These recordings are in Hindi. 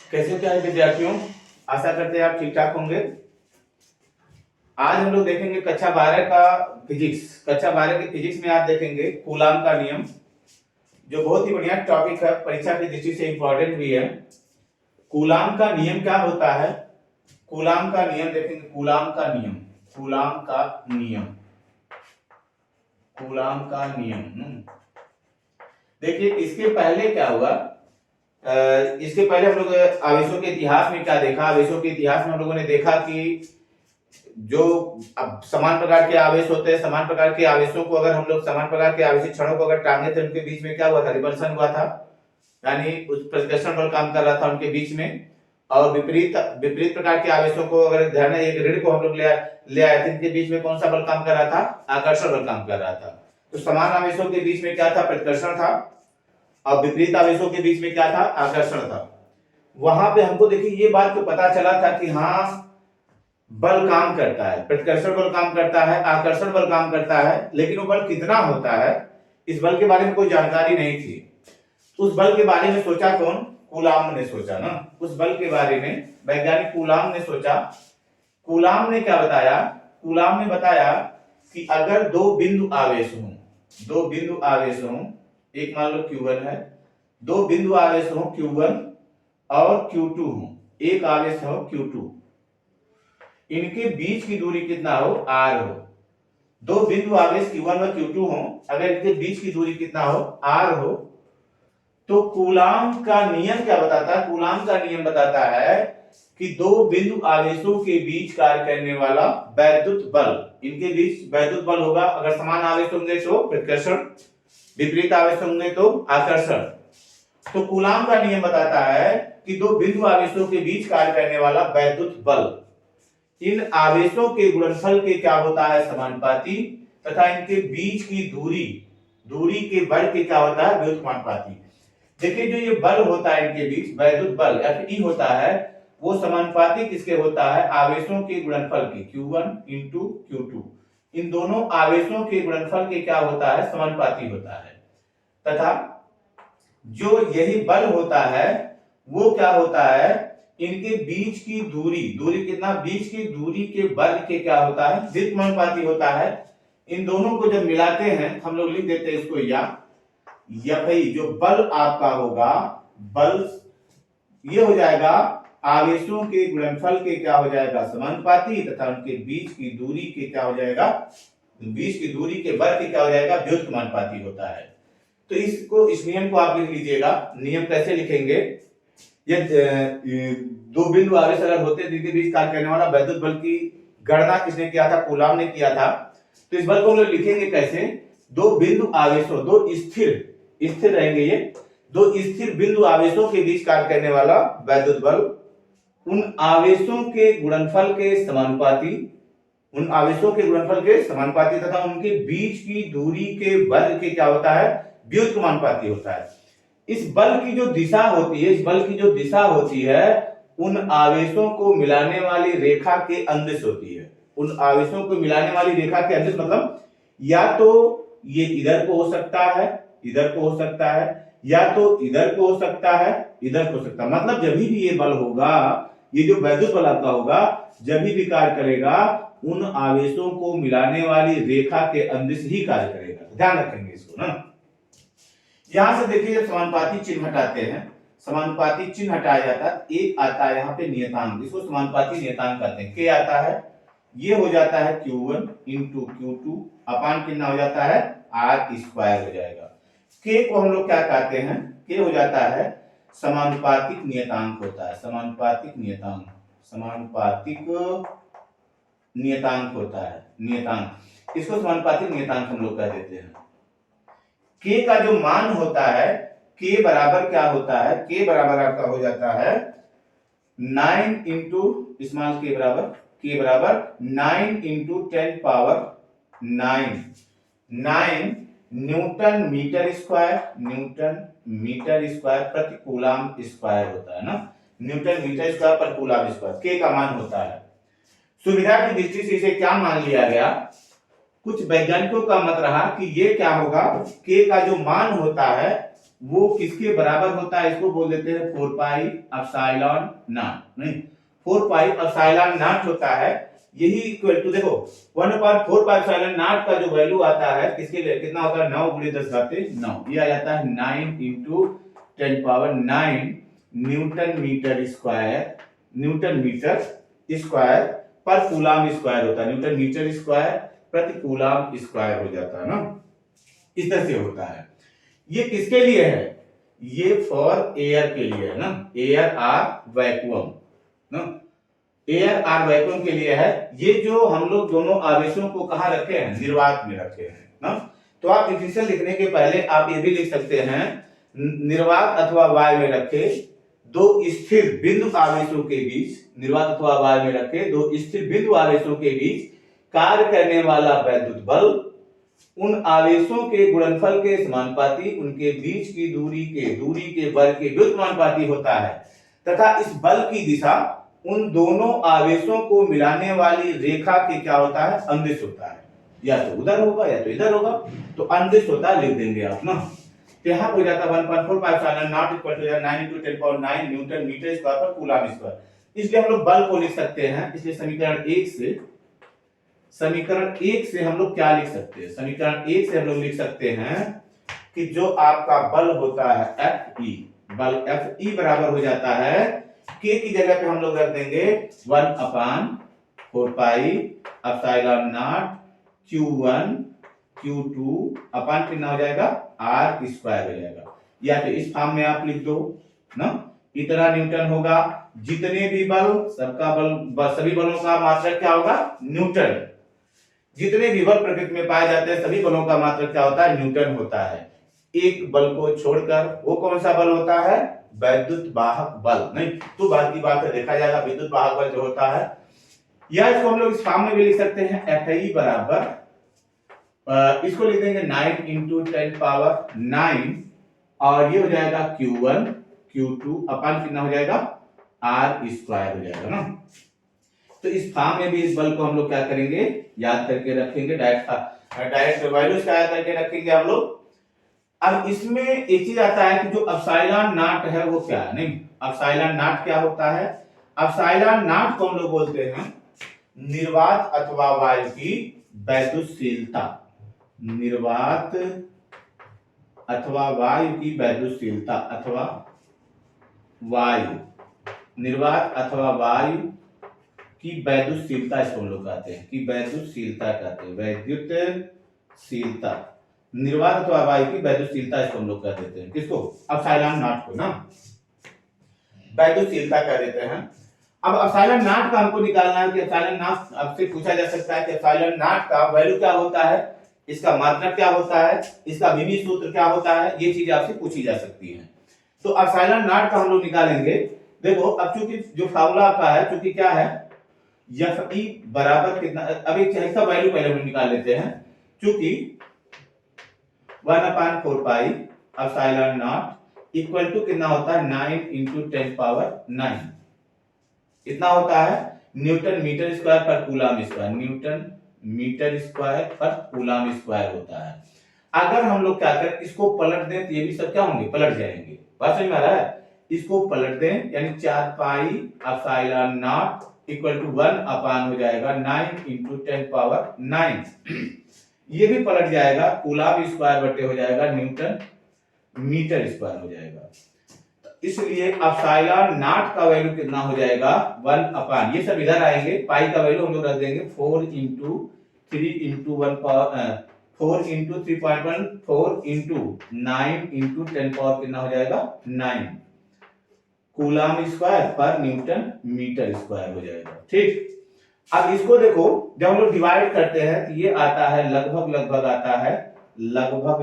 कैसे क्या है विद्यार्थियों, आशा करते हैं आप ठीक ठाक होंगे। आज हम लोग देखेंगे कक्षा 12 का फिजिक्स। कक्षा 12 की फिजिक्स में आप देखेंगे कूलाम का नियम, जो बहुत ही बढ़िया टॉपिक है, परीक्षा की दृष्टि से इंपॉर्टेंट भी है। कूलाम का नियम क्या होता है? कूलाम का नियम देखेंगे। कूलाम का नियम, कूलाम का नियम, कूलाम का नियम। देखिए इसके पहले क्या हुआ, इसके पहले हम लोग आवेशों के इतिहास में क्या देखा। आवेशों के इतिहास में हम लोगों ने देखा कि जो अब समान प्रकार के आवेश होते हैं, समान प्रकार के आवेशों को अगर हम लोग समान प्रकार के आवेशित क्षणों को अगर टांगे थे, उनके बीच में क्या हुआ था? रिपल्सन हुआ था, यानी उस प्रतिकर्षण बल काम कर रहा था उनके बीच में। और विपरीत विपरीत प्रकार के आवेशों को अगर ध्यान है, एक ऋण को हम लोग ले आए थे, इनके बीच में कौन सा बल काम कर रहा था? आकर्षण बल काम कर रहा था। तो समान आवेशों के बीच में क्या था? प्रतिकर्षण था, और विपरीत आवेशों के बीच में क्या था? आकर्षण था। वहां पे हमको देखिए ये बात तो पता चला था कि हाँ, बल काम करता है, प्रतिकर्षण बल काम करता है, आकर्षण बल काम करता है, लेकिन वो बल कितना होता है, इस बल के बारे में कोई जानकारी नहीं थी। उस बल के बारे में सोचा कौन? कूलाम ने सोचा ना। उस बल के बारे में वैज्ञानिक कूलाम ने सोचा। कूलाम ने क्या बताया? कूलाम ने बताया कि अगर दो बिंदु आवेश हों, दो बिंदु आवेश हों, एक मान लो Q1 है, दो बिंदु आवेश हों Q1 और Q2 हो, एक आवेश हो Q2, इनके बीच की दूरी कितना हो? R हो। दो बिंदु आवेश Q1 और Q2 हो, अगर इनके बीच की दूरी कितना हो? R हो, तो कूलाम का नियम क्या बताता है? कूलाम का नियम बताता है कि दो बिंदु आवेशों के बीच कार्य करने वाला वैद्युत बल, इनके बीच वैद्युत बल होगा। अगर समान आवेश होंगे तो प्रतिकर्षण, विपरीत आवेश होंगे तो आकर्षण। तो कूलाम का नियम बताता है कि दो बिंदु आवेशों के बीच कार्य करने वाला वैद्युत बल, इन आवेशों के गुणनफल के क्या होता है? समानुपाती, तथा इनके बीच की दूरी, दूरी के वर्ग के क्या होता है? व्युत्क्रमानुपाती। देखिए जो ये बल होता है इनके बीच, वैद्युत बल या फिर E होता है, वो समानुपाती किसके होता है? आवेशों के गुणनफल के, Q1 इंटू Q2। इन दोनों आवेशों के गुणनफल के क्या होता है? समानुपाती होता है। तथा जो यही बल होता है वो क्या होता है? इनके बीच की दूरी, दूरी कितना? बीच की दूरी के वर्ग के क्या होता है? व्युत्क्रमानुपाती होता है। इन दोनों को जब मिलाते हैं हम लोग लिख देते हैं इसको या भाई जो बल आपका होगा, बल ये हो जाएगा आवेशों के गुणनफल के क्या हो जाएगा? समानुपाती, तथा उनके बीच की दूरी के क्या हो जाएगा? बीच की दूरी के वर्ग के क्या हो जाएगा? व्युत्क्रमानुपाती होता है। तो इसको, इस नियम को आप लिख लीजिएगा। नियम कैसे लिखेंगे? ये दो बिंदु आवेश अगर होते जिनके बीच कार्य करने वाला वैद्युत बल की गणना किसने किया था? कूलाम ने किया था। तो इस बल को हम लोग लिखेंगे कैसे? दो बिंदु आवेशों, दो स्थिर रहेंगे ये, दो स्थिर बिंदु आवेशों के बीच कार्य करने वाला वैद्युत बल, उन आवेशों के गुणनफल के समानुपाती, उन आवेशों के गुणनफल के समानुपाती, तथा उनके बीच की दूरी के वर्ग के क्या होता है? व्युत्क्रमानुपाती होता है। इस बल की जो दिशा होती है, इस बल की जो दिशा होती है, उन आवेशों को मिलाने वाली रेखा के अंदिश होती है। उन आवेशों को मिलाने वाली रेखा के अंदिश मतलब या तो ये इधर को हो सकता है, इधर को हो सकता है, या तो इधर को हो सकता है, इधर को हो सकता है। मतलब जब भी ये बल होगा, ये जो वैद्युत बल आपका होगा, जब भी कार्य करेगा, उन आवेशों को मिलाने वाली रेखा के अंदिश ही कार्य करेगा। ध्यान रखेंगे इसको ना। यहां से देखिए जब समानुपाती चिन्ह हटाते हैं, समानुपाती चिन्ह हटाया जाता है, एक आता है यहाँ पे नियतांक, इसको समानुपाती नियतांक कहते हैं। के आता है, ये हो जाता है Q1 इंटू Q2 अपान कितना हो जाता है? R स्क्वायर हो जाएगा। के को हम लोग क्या कहते हैं? के हो जाता है समानुपातिक नियतांक होता है, समानुपातिक नियतांक, समानुपातिक नियतांक होता है, नियतांक, इसको समानुपातिक नियतांक हम लोग कह देते हैं। के का जो मान होता है, के बराबर क्या होता है? के बराबर आपका हो जाता है 9 इंटू स्मॉल के बराबर, के बराबर 9 into 10 power 9 newton metre square, newton metre square प्रति कूलाम स्क्वायर होता है ना। न्यूटन मीटर स्क्वायर पर कूलाम स्क्वायर के का मान होता है। सुविधा की दृष्टि से इसे क्या मान लिया गया? कुछ वैज्ञानिकों का मत रहा कि ये क्या होगा? के का जो मान होता है वो किसके बराबर होता है, इसको बोल देते हैं 4 पाई एप्सिलॉन नॉट। नहीं, 4 पाई एप्सिलॉन नॉट होता है, यही इक्वल टू देखो 1/4 पाई एप्सिलॉन नॉट का जो वैल्यू आता है किसके लिए कितना होता है, 9 × 10⁹ ये आ जाता है 9 × 10⁹ newton metre square, newton metre square पर कूलम स्क्वायर होता है, न्यूटन मीटर स्क्वायर प्रति कूलम स्क्वायर हो जाता है ना, इस तरह से होता है। ये किसके लिए है, ये फॉर एयर के लिए है ना, एयर आर वैक्यूम ना, एयर आर वैक्यूम के लिए है। ये जो हम लोग दोनों आवेशों को कहाँ रखे हैं, निर्वात में रखे हैं ना। तो आप डिफिनेशन लिखने के पहले आप ये भी लिख सकते हैं, निर्वात अथवा वायु में रखे दो स्थिर बिंदु आवेशों के बीच, निर्वात अथवा वायु में रखे दो स्थिर बिंदु आवेशों के बीच कार्य करने वाला वैद्युत बल उन आवेशों के गुणनफल के समानुपाती उनके बीच की दूरी के वर्ग के व्युत्क्रमानुपाती होता है तथा इस बल की दिशा उन दोनों आवेशों को मिलाने वाली रेखा के क्या होता है, अंदिश होता है, या तो उधर होगा या तो इधर होगा, तो अंदिश होता है लिख देंगे आप ना। तो यहाँ हो जाता है 1/4 pi epsilon naught equal to 9 × 10⁹ newton metre square पर कूलम स्क्वायर। इसलिए हम लोग बल को लिख सकते हैं, इसलिए समीकरण 1 से हम लोग क्या लिख सकते हैं, समीकरण 1 से हम लोग लिख सकते हैं कि जो आपका बल होता है Fe, बल Fe बराबर हो जाता है K की जगह पे हम लोग रख देंगे 1/4 pi epsilon not Q1 Q2 अपन कितना हो जाएगा, R स्क्वायर हो जाएगा, या तो इस फॉर्म में आप लिख दो ना, इतना न्यूटन होगा। जितने भी बल सबका बल सभी बलों का मात्रक क्या होगा, न्यूटन। जितने भी बल प्रकृति में पाए जाते हैं सभी बलों का मात्रक क्या होता है, न्यूटन होता है। एक बल को छोड़कर वो कौन सा बल होता है, वैद्युत वाहक बल। नहीं तो बाद की बात है, देखा जाएगा विद्युत वाहक बल जो होता है, या इसको हम लोग इस फॉर्म में भी लिख सकते हैं, Fe बराबर इसको लिख देंगे 9 × 10⁹ और ये हो जाएगा Q1 Q2 अपन कितना हो जाएगा, R स्क्वायर हो जाएगा ना। तो इस फॉर्म में भी इस बल को हम लोग क्या करेंगे, याद करके रखेंगे, डायरेक्ट वैल्यूज का याद करके रखेंगे हम लोग। अब इसमें एक चीज आता है कि जो एप्सिलॉन नॉट है वो क्या है, नहीं एप्सिलॉन नॉट क्या होता है, एप्सिलॉन नॉट को हम लोग बोलते हैं निर्वात अथवा वायु की वैद्युतशीलता, निर्वात अथवा वायु की वैद्युतशीलता अथवा वायु, निर्वात अथवा वायु की वैद्युतशीलता इसको हम लोग कहते हैं, कि वैद्युतशीलता कहते हैं, वैद्युतशीलता, निर्वात अथवा वायु की वैद्युतशीलता इसको हम लोग कह देते हैं, किसको, एप्सिलॉन नॉट को ना वैद्युतशीलता कह देते हैं। अब एप्सिलॉन नॉट का हमको निकालना है कि एप्सिलॉन नॉट आपसे पूछा जा सकता है कि एप्सिलॉन नॉट का वैल्यू क्या होता है, इसका मात्रक क्या होता है, इसका विभव सूत्र क्या होता है, ये चीज आपसे पूछी जा सकती है। तो एप्सिलॉन नॉट का हम लोग निकालेंगे। देखो अब चूंकि जो फार्मूला आपका है चूंकि क्या है, Fe बराबर कितना, अब एक इसका वैल्यू पहले हम निकाल लेते हैं, चूंकि 1/4 pi epsilon naught equal to कितना होता है, 9 × 10⁹ इतना होता है न्यूटन मीटर स्क्वायर पर coulomb square, newton metre square पर कूलम स्क्वायर होता है। अगर हम लोग क्या करें, इसको पलट दें तो ये भी सब क्या होंगे, पलट जाएंगे, बात समझ में आ रहा है। इसको पलट दें यानी 4 pi epsilon naught equal to 1 हो जाएगा 9 × 10⁹ ये भी पलट जाएगा, कूलम स्क्वायर बटे हो जाएगा न्यूटन मीटर स्क्वायर हो जाएगा। इसलिए एप्सिलॉन नॉट का वैल्यू कितना हो जाएगा, 1 ये सब इधर आएंगे, पाई का वैल्यू हम लोग रख देंगे 4 × 3 × 1 4 × 3.1 4 × 9 × 10 पावर कितना हो जाएगा, 9 कूलम स्क्वायर पर न्यूटन मीटर स्क्वायर हो जाएगा। ठीक, अब इसको देखो जब हम लोग डिवाइड करते हैं तो ये आता है लगभग आता है लगभग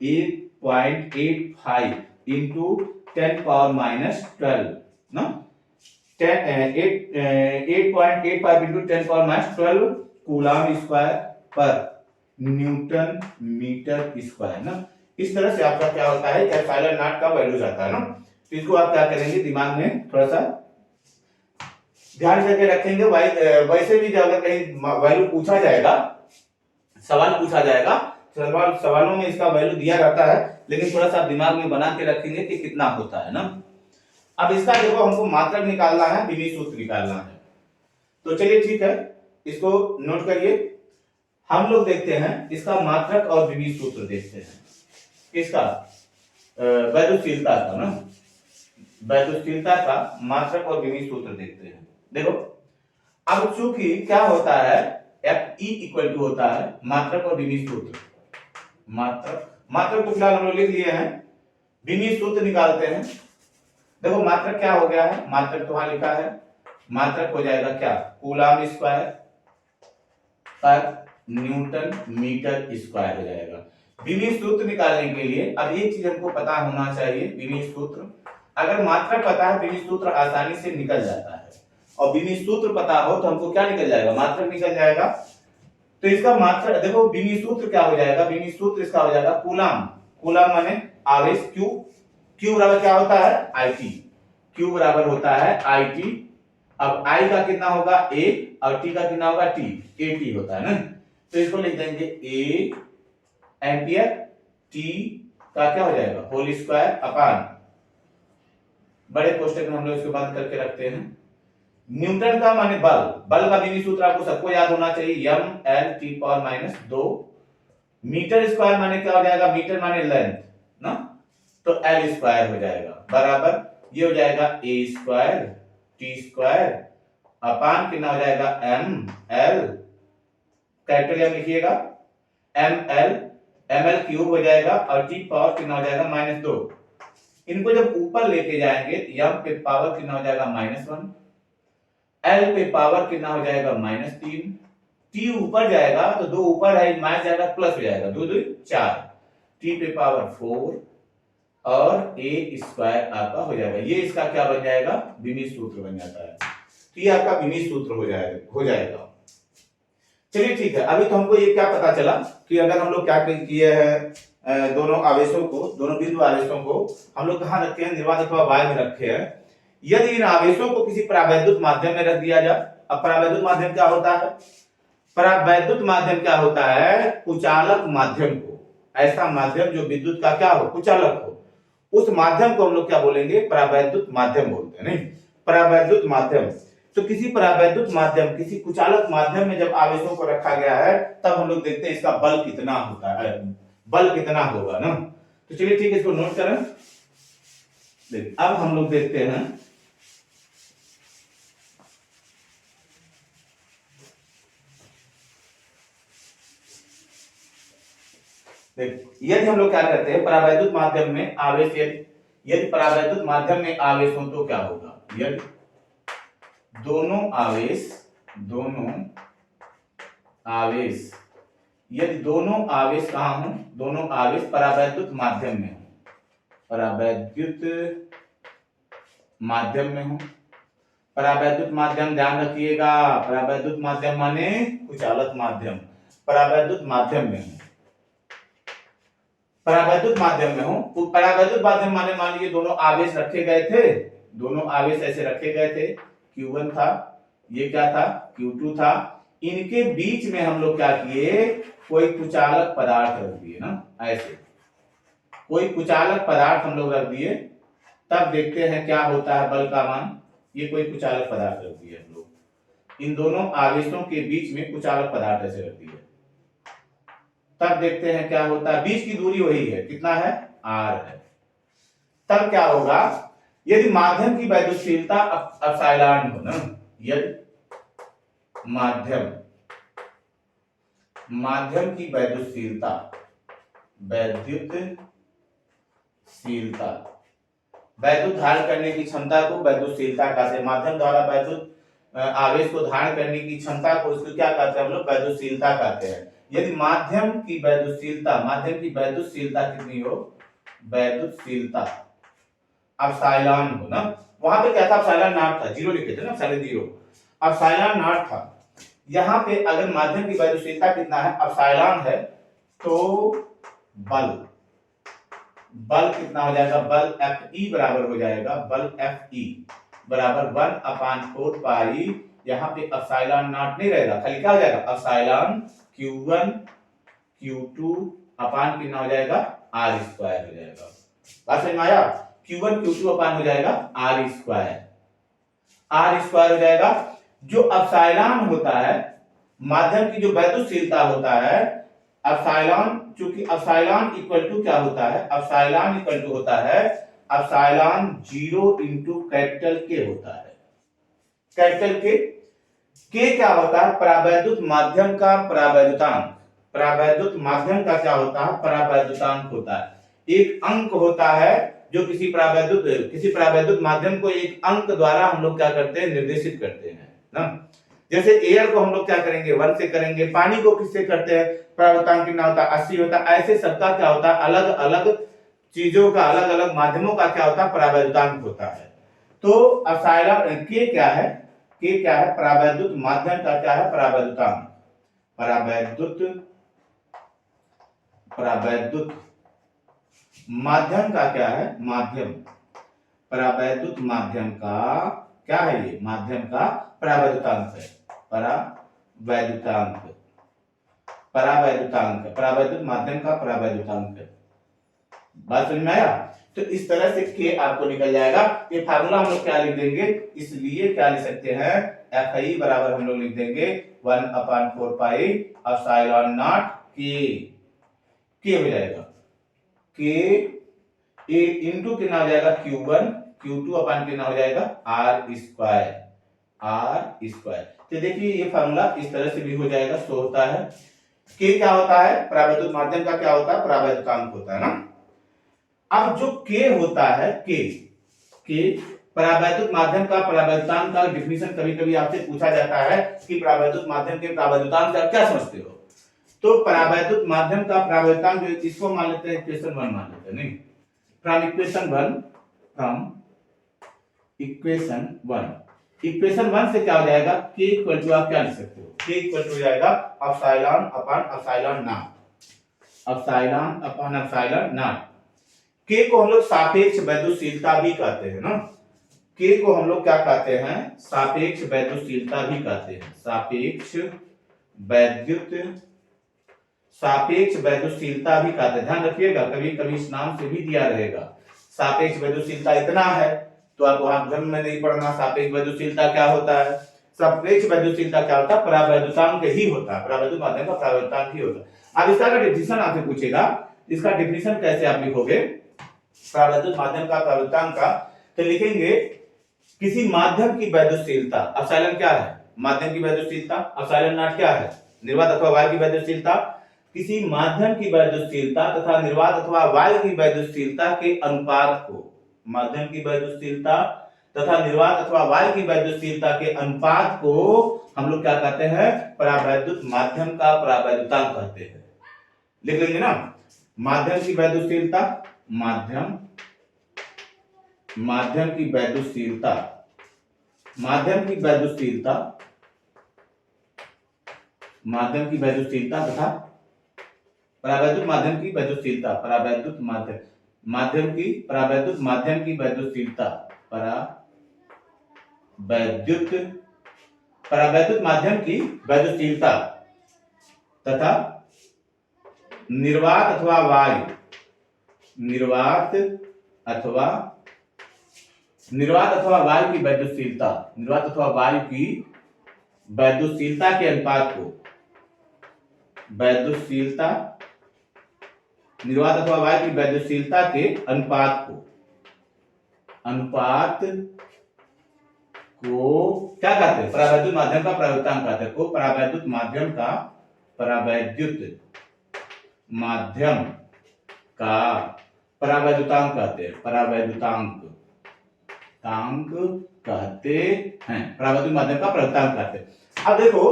8.85 × 10⁻12 ना, 8.85 × 10⁻12 कूलम स्क्वायर पर न्यूटन मीटर स्क्वायर ना। इस तरह से आपका क्या होता है, एप्सिलॉन नॉट का वैल्यू आता है ना। तो इसको आप क्या करेंगे, दिमाग में थोड़ा सा ध्यान करके रखेंगे। वैसे भी जब अगर कहीं वैल्यू पूछा जाएगा, सवाल पूछा जाएगा सवालों में इसका वैल्यू दिया रहता है, लेकिन थोड़ा सा दिमाग में बना के रखेंगे कि कितना होता है ना। अब इसका देखो हमको मात्रक निकालना है, विमीय सूत्र निकालना है। तो चलिए ठीक है, इसको नोट करिए। हम लोग देखते हैं इसका मात्रक और विमीय सूत्र देखते हैं। इसका वैद्युतशीलता का ना, वैद्युतशीलता का मात्रक और विमीय सूत्र देखते हैं। देखो अब चूंकि क्या होता है, Fe इक्वल टू होता है मात्रक और विमीय सूत्र। मात्रक तो फिलहाल हम लोग लिख लिए हैं, विमीय सूत्र निकालते हैं। देखो मात्रक क्या हो गया है, मात्रक तो वहां लिखा है, मात्रक हो जाएगा क्या, कूलम स्क्वायर पर न्यूटन मीटर स्क्वायर हो जाएगा। विमीय सूत्र निकालने के लिए अब एक चीज हमको पता होना चाहिए, विमीय सूत्र। अगर मात्रक पता है विमीय सूत्र आसानी से निकल जाता है, और विमीय सूत्र पता हो तो हमको क्या निकल जाएगा, मात्रक निकल जाएगा। तो इसका मात्रक देखो, विमीय सूत्र क्या हो जाएगा, विमीय सूत्र इसका हो जाएगा कूलम। कूलम माने आवेश q, q बराबर क्या होता है it, q बराबर होता है it। अब I का कितना होगा a और t का कितना होगा t, at होता है ना। तो इसको लिख देंगे a एम्पियर, t का क्या हो जाएगा होल स्क्वायर अपॉन, बड़े कोष्टक में हम लोग इसको बंद करके रखते हैं। न्यूटन का माने बल, बल का विमीय सूत्र आपको सबको याद होना चाहिए, m(L)(T)⁻²। मीटर स्क्वायर माने क्या हो जाएगा, मीटर माने लेंथ ना, तो L स्क्वायर हो जाएगा बराबर, ये हो जाएगा a square t square upon कितना हो जाएगा ml, कैपिटल M लिखिएगा, ml, ml क्यूब हो जाएगा और t पावर कितना हो जाएगा -2। इनको जब ऊपर लेके जाएंगे तो m पे पावर कितना हो जाएगा -1, L पे पावर कितना हो जाएगा -3, t ऊपर जाएगा तो 2 ऊपर है माइनस जाएगा प्लस हो जाएगा, 2 2 4, t पे पावर 4 और a स्क्वायर आपका हो जाएगा। ये इसका क्या बन जाएगा, विमीय सूत्र बन जाता है। तो ये आपका विमीय सूत्र हो जाएगा। चलिए ठीक है, अभी तो हमको ये क्या पता चला कि अगर हम लोग क्या किए हैं, दोनों आवेशों को, दोनों बिंदु आवेशों को हम लोग कहां रखे हैं, निर्वात अथवा y में रखे हैं। यदि इन आवेशों को किसी परावैद्युत माध्यम में रख दिया जाए, अब परावैद्युत माध्यम क्या होता है, परावैद्युत माध्यम क्या होता है, कुचालक माध्यम को, ऐसा माध्यम जो विद्युत का क्या हो, कुचालक हो, उस माध्यम को हम लोग क्या बोलेंगे, परावैद्युत माध्यम बोलते हैं। नहीं, परावैद्युत माध्यम। तो किसी परावैद्युत माध्यम, किसी कुचालक माध्यम में जब आवेशों को रखा गया है, तब हम लोग देखते हैं इसका बल कितना होता है, बल कितना होगा ना। तो चलिए ठीक है, इसको नोट करें। अब हम लोग देखते हैं यदि हम लोग क्या करते हैं, परावैद्युत माध्यम में आवेश, यदि परावैद्युत माध्यम में आवेश हो तो क्या होगा, यदि दोनों आवेश यदि दोनों आवेश कहां हो, दोनों आवेश परावैद्युत माध्यम में हो, परावैद्युत माध्यम में हो। परावैद्युत माध्यम ध्यान रखिएगा, परावैद्युत माध्यम माने कुचालक माध्यम, परावैद्युत माध्यम में हो, परावैद्युत माध्यम में हो। परावैद्युत माध्यम माने मान लीजिए दोनों आवेश रखे गए थे, दोनों आवेश ऐसे रखे गए थे, Q1 था, ये क्या था Q2 था, इनके बीच में हम लोग क्या किए, कोई कुचालक पदार्थ रख दिए ना, ऐसे कोई कुचालक पदार्थ हम लोग रख दिए, तब देखते हैं क्या होता है बल का मान। ये कोई कुचालक पदार्थ रख दिए हम लोग, इन दोनों आवेशों के बीच में कुचालक पदार्थ ऐसे रख दिए, तब देखते हैं क्या होता है, बीच की दूरी वही है, कितना है r है। तब क्या होगा, यदि माध्यम की वैद्युतशीलता एप्सिलॉन हो ना, यदि माध्यम की वैद्युतशीलता वैद्युत धारण करने की क्षमता को वैद्युतशीलता कहते हैं। माध्यम द्वारा वैद्युत आवेश को धारण करने की क्षमता को उसको क्या कहते हैं हम लोग, वैद्युतशीलता कहते हैं। यदि माध्यम की वैद्युतशीलता कितनी हो, वैद्युतशीलता एप्सिलॉन हो ना, वहां पे क्या था, एप्सिलॉन नॉट था, जीरो लिखे थे ना, एप्सिलॉन जीरो, एप्सिलॉन नॉट था। यहाँ पे अगर माध्यम की वैद्युतशीलता कितना है, एप्सिलॉन है, तो बल कितना हो जाएगा, बल Fe बराबर हो जाएगा, बल Fe बराबर 1/4 पाई, यहाँ पे एप्सिलॉन नॉट नहीं रहेगा, खाली क्या हो जाएगा एप्सिलॉन Q1 Q2 अपान कितना हो जाएगा, आर स्क्वायर हो जाएगा। बात समझ में आया? Q1 Q2 अपान हो जाएगा आर स्क्वायर, आर स्क्वायर हो जाएगा। जो एप्सिलॉन होता है, माध्यम की जो वैद्युतशीलता होता है, एप्सिलॉन, चूंकि एप्सिलॉन इक्वल टू क्या होता है, एप्सिलॉन इक्वल टू होता है एप्सिलॉन 0 इंटू कैपिटल के होता है। कैपिटल के क्या होता है, परावैद्युत माध्यम का परावैद्युतांक। परावैद्युत माध्यम का क्या होता है, परावैद्युतांक होता है। एक अंक होता है जो किसी परावैद्युत माध्यम को एक अंक द्वारा हम लोग क्या करते हैं, निर्देशित करते हैं ना। जैसे एयर को हम लोग क्या करेंगे, 1 से करेंगे, पानी को किससे करते हैं, परावैद्युतांक कितना होता है, 80 होता है। ऐसे सबका क्या होता है, अलग अलग चीजों का, अलग अलग माध्यमों का क्या होता है, परावैद्युतांक होता है। तो एप्सिलॉन के क्या है, के क्या है, परावैद्युत माध्यम का क्या है, परावैद्युतांक। परावैद्युत माध्यम का क्या है, माध्यम, परावैद्युत माध्यम का क्या है, ये माध्यम का परावैद्युतांक है। परावैद्युतांक, परावैद्युत माध्यम का परावैद्युतांक है। बात समझ में आया? तो इस तरह से के आपको निकल जाएगा। ये फार्मूला हम लोग क्या लिख देंगे, इसलिए क्या लिख सकते हैं, एफ आई बराबर हम लोग लिख देंगे 1/4 पाई एप्सिलॉन नॉट के हो जाएगा, के ए इंटू कितना हो जाएगा, Q1 Q2 अपान कितना हो जाएगा, आर स्क्वायर, तो देखिए ये फार्मूला इस तरह से भी हो जाएगा, सो होता है। के क्या होता है, परावैद्युत माध्यम का क्या होता है, परावैद्युतांक होता है ना। अब जो के होता है, के परावैद्युत माध्यम का परावैद्युतांक का डिफिनीशन कभी कभी आपसे पूछा जाता है कि परावैद्युत माध्यम के परावैद्युतांक से आप क्या समझते हो। तो परावैद्युत माध्यम का परावैद्युतांक जो इसको मान लेते हैं इक्वेशन 1 मान लेते हैं, नहीं, फ्रॉम इक्वेशन 1 से क्या हो जाएगा, के इक्वल टू आप क्या लिख सकते हो, के इक्वल टू हो जाएगा epsilon upon epsilon not, epsilon upon epsilon not. के को हम लोग सापेक्ष वैद्युतशीलता भी कहते हैं ना, के को हम लोग क्या कहते हैं, सापेक्ष वैद्युतशीलता भी कहते हैं, सापेक्ष वैद्युतशीलता भी कहते हैं। ध्यान रखिएगा, कभी कभी इस नाम से भी दिया रहेगा, सापेक्ष वैद्युतशीलता इतना है, तो आप वहां भ्रम में नहीं पढ़ना। सापेक्ष वैद्युतशीलता क्या होता है, सापेक्ष वैद्युतशीलता क्या होता है, परावैद्युतांक ही होता है, परावैद्युत माध्यम का परावैद्युतांक ही होता है। अब इसका डिफिनीशन आपसे पूछेगा, इसका डिफिनीशन कैसे आप लिखोगे, परावैद्युत माध्यम का परावैद्युतांक का, तो लिखेंगे किसी माध्यम की वैद्युतशीलता, एप्सिलॉन क्या है, माध्यम की वैद्युतशीलता, एप्सिलॉन नॉट क्या है, निर्वात अथवा वायु की वैद्युतशीलता। किसी माध्यम की वैद्युतशीलता तथा निर्वात अथवा वायु की वैद्युतशीलता के अनुपात को, माध्यम की वैद्युतशीलता तथा निर्वात अथवा वायु की वैद्युतशीलता के अनुपात को हम लोग क्या कहते हैं, परावैद्युत माध्यम का परावैद्युतांक कहते हैं। लिख लेंगे ना, माध्यम की वैद्युतशीलता, माध्यम की वैद्युतशीलता, तथा परावैद्युत माध्यम की वैद्युतशीलता, परावैद्युत माध्यम की वैद्युतशीलता, परावैद्युत माध्यम की वैद्युतशीलता तथा निर्वात अथवा वायु की वैद्युतशीलता, के अनुपात को, निर्वात अथवा वायु की वैद्युतशीलता के अनुपात को क्या कहते हैं, परावैद्युत माध्यम का परावैद्युतांक कहते हैं, को परावैद्युत माध्यम का परावैद्युतांक कहते हैं, परावैद्युतांक कहते हैं, परावैद्युत माध्यम का परावैद्युतांक कहते हैं। अब देखो,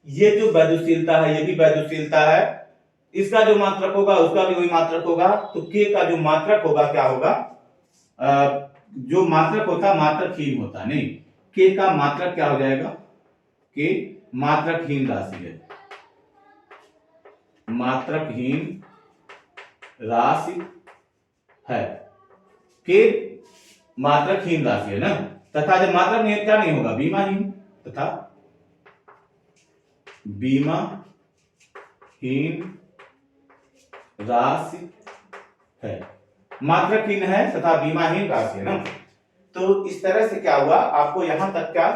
ये जो वैद्युतशीलता है, ये भी वैद्युतशीलता है, इसका जो मात्रक होगा उसका भी वही मात्रक होगा। तो के का जो मात्रक होगा क्या होगा, जो मात्रक होता मात्रकहीन होता, नहीं, के का मात्रक क्या हो जाएगा, के मात्रकहीन राशि है, मात्रकहीन राशि है, के मात्रकहीन राशि है ना, तथा जब मात्रक नहीं क्या नहीं होगा, बीमाहीन, तथा बीमाहीन राशि है, मात्रक हीन है तथा बीमाहीन राशि है ना। तो इस तरह से क्या हुआ, आपको यहां तक क्या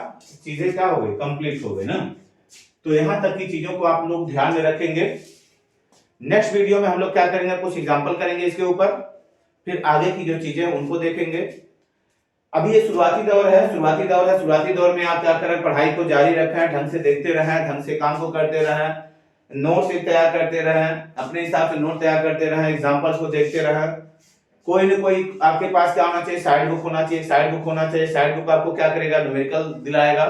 चीजें क्या हो गई, कंप्लीट हो गई ना। तो यहां तक की चीजों को आप लोग ध्यान में रखेंगे। नेक्स्ट वीडियो में हम लोग क्या करेंगे, कुछ एग्जांपल करेंगे इसके ऊपर, फिर आगे की जो चीजें उनको देखेंगे। अभी ये शुरुआती दौर है, शुरुआती दौर में आप क्या करें, पढ़ाई को जारी रखें, ढंग से देखते रहें, ढंग से काम को करते रहें, नोट तैयार करते रहें, अपने हिसाब से नोट तैयार करते रहें, एग्जांपल्स को देखते रहें। कोई ना कोई आपके पास क्या होना चाहिए, साइड बुक होना चाहिए, साइड बुक होना चाहिए। साइड बुक आपको क्या करेगा, न्यूमेरिकल दिलाएगा,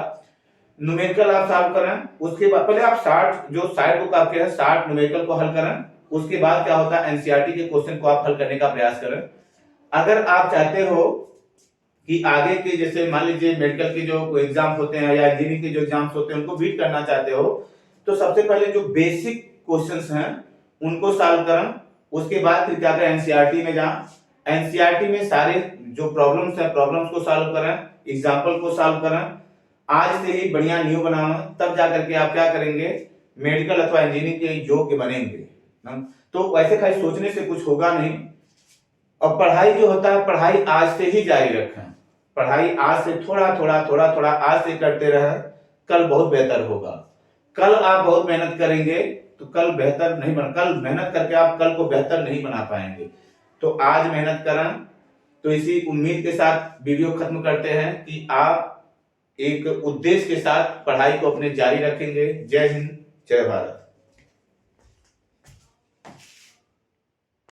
न्यूमेरिकल आप सॉल्व करें। उसके बाद पहले आप 60 जो साइड बुक आपके है 60 न्यूमेरिकल को हल करें। उसके बाद क्या होता है, एनसीईआरटी के क्वेश्चन को आप हल करने का प्रयास करें। अगर आप चाहते हो कि आगे के जैसे मान लीजिए मेडिकल के जो एग्जाम होते हैं या इंजीनियरिंग के जो एग्जाम्स होते हैं उनको बीट करना चाहते हो, तो सबसे पहले जो बेसिक क्वेश्चंस हैं उनको सॉल्व करें। उसके बाद फिर क्या करें, एनसीईआरटी में जाएं, एनसीईआरटी में सारे जो प्रॉब्लम्स है प्रॉब्लम्स को सॉल्व करें, एग्जाम्पल को सॉल्व करें, आज से ही बढ़िया न्यू बनाना, तब जाकर के आप क्या करेंगे, मेडिकल अथवा इंजीनियरिंग के योग्य बनेंगे। तो वैसे खाली सोचने से कुछ होगा नहीं। और पढ़ाई जो होता है, पढ़ाई आज से ही जारी रखें, पढ़ाई आज से थोड़ा थोड़ा आज से करते रहे, कल बहुत बेहतर होगा। कल आप बहुत मेहनत करेंगे तो कल बेहतर नहीं बन, कल मेहनत करके आप कल को बेहतर नहीं बना पाएंगे। तो आज मेहनत करें। तो इसी उम्मीद के साथ वीडियो खत्म करते हैं कि आप एक उद्देश्य के साथ पढ़ाई को अपने जारी रखेंगे। जय हिंद, जय भारत।